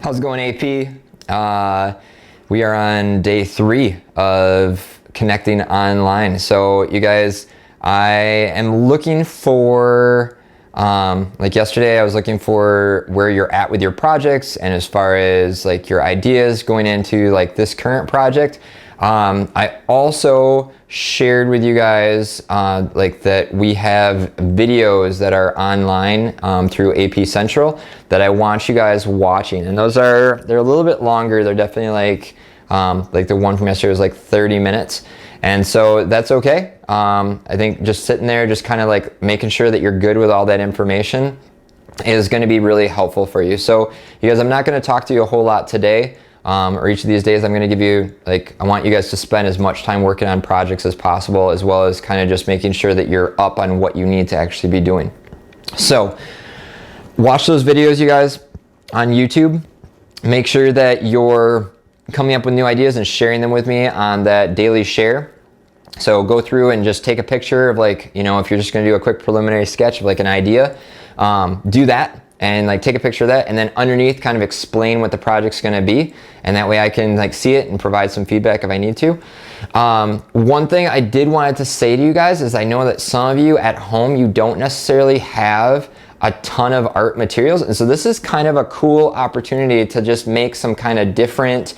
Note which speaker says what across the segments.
Speaker 1: How's it going, AP? We are on day 3 of connecting online. So you guys, I am looking for, like yesterday, I was looking for where you're at with your projects and as far as like your ideas going into like this current project. I also shared with you guys like that we have videos that are online through AP Central that I want you guys watching, and they're a little bit longer. They're definitely like the one from yesterday was like 30 minutes, and so that's okay. I think just sitting there, just kind of like making sure that you're good with all that information is going to be really helpful for you. So you guys, I'm not going to talk to you a whole lot today. Or each of these days, I'm going to give you, like, I want you guys to spend as much time working on projects as possible, as well as kind of just making sure that you're up on what you need to actually be doing. So watch those videos, you guys, on YouTube. Make sure that you're coming up with new ideas and sharing them with me on that daily share. So go through and just take a picture of, like, you know, if you're just going to do a quick preliminary sketch of like an idea, do that. And like take a picture of that, and then underneath kind of explain what the project's going to be, and that way I can like see it and provide some feedback if I need to. One thing I did wanted to say to you guys is I know that some of you at home, you don't necessarily have a ton of art materials, and so this is kind of a cool opportunity to just make some kind of different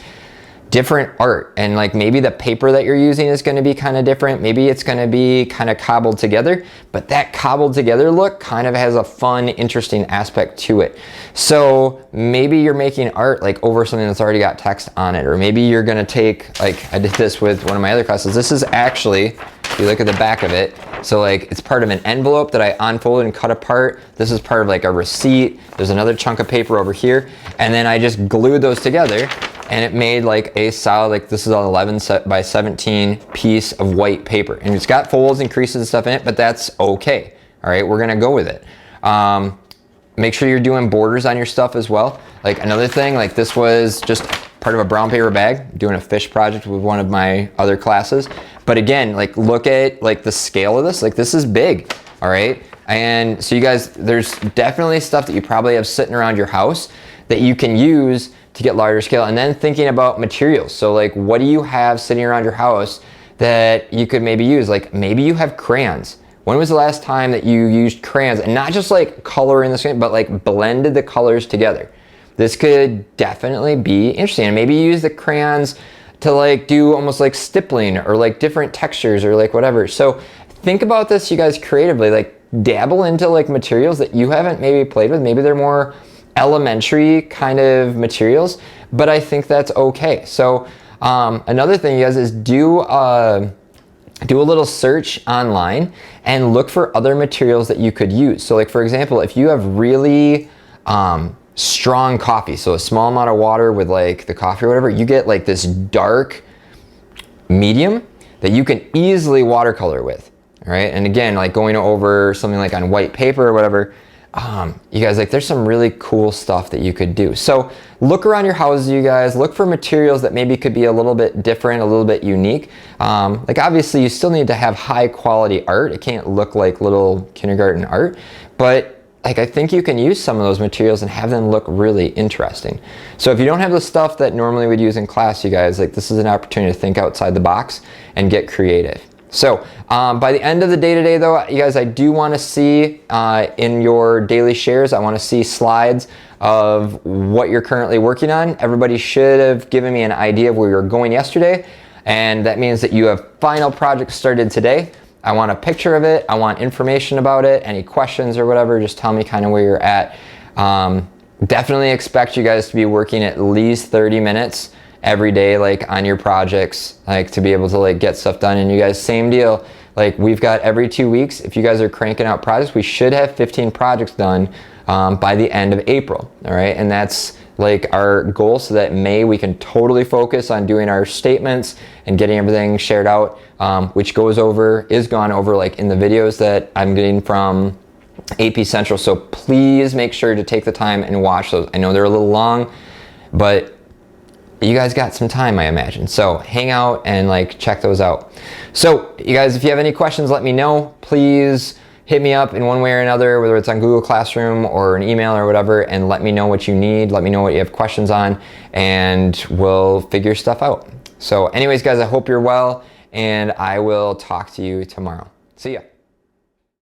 Speaker 1: art. And like maybe the paper that you're using is going to be kind of different, maybe it's going to be kind of cobbled together, but that cobbled together look kind of has a fun, interesting aspect to it. So maybe you're making art like over something that's already got text on it, or maybe you're going to take, like I did this with one of my other classes. This is actually, if you look at the back of it, so like it's part of an envelope that I unfolded and cut apart. This is part of like a receipt. There's another chunk of paper over here, and then I just glued those together, and it made like a solid, like this is an 11 by 17 piece of white paper, and it's got folds and creases and stuff in it, but that's okay. All right, we're gonna go with it. Make sure you're doing borders on your stuff as well. Like another thing, like this was just part of a brown paper bag, doing a fish project with one of my other classes. But again, like look at like the scale of this, like this is big, all right? And so you guys, there's definitely stuff that you probably have sitting around your house that you can use to get larger scale. And then thinking about materials. So like what do you have sitting around your house that you could maybe use? Like maybe you have crayons. When was the last time that you used crayons, and not just like color in the screen, but like blended the colors together? This could definitely be interesting. And maybe you use the crayons to like do almost like stippling or like different textures or like whatever. So think about this, you guys, creatively, like dabble into like materials that you haven't maybe played with. Maybe they're more elementary kind of materials, but I think that's okay. So another thing, you guys, is do a little search online and look for other materials that you could use. So like, for example, if you have really strong coffee, so a small amount of water with like the coffee or whatever, you get like this dark medium that you can easily watercolor with, all right? And again, like going over something like on white paper or whatever, you guys, like there's some really cool stuff that you could do. So look around your houses, you guys, look for materials that maybe could be a little bit different, a little bit unique. Like obviously you still need to have high quality art. It can't look like little kindergarten art, but like I think you can use some of those materials and have them look really interesting. So if you don't have the stuff that normally we'd use in class, you guys, like this is an opportunity to think outside the box and get creative. So by the end of the day today, though, you guys, I do want to see in your daily shares, I want to see slides of what you're currently working on. Everybody should have given me an idea of where you're going yesterday, and that means that you have final projects started today. I want a picture of it. I want information about it. Any questions or whatever, just tell me kind of where you're at. Definitely expect you guys to be working at least 30 minutes every day, like on your projects, like to be able to like get stuff done. And you guys, same deal, like we've got every 2 weeks, if you guys are cranking out projects, we should have 15 projects done by the end of April, all right? And that's like our goal, so that May we can totally focus on doing our statements and getting everything shared out, which is gone over like in the videos that I'm getting from AP Central. So please make sure to take the time and watch those. I know they're a little long, but you guys got some time, I imagine. So hang out and like check those out. So you guys, if you have any questions, let me know. Please hit me up in one way or another, whether it's on Google Classroom or an email or whatever, and let me know what you need. Let me know what you have questions on, and we'll figure stuff out. So anyways, guys, I hope you're well, and I will talk to you tomorrow. See ya.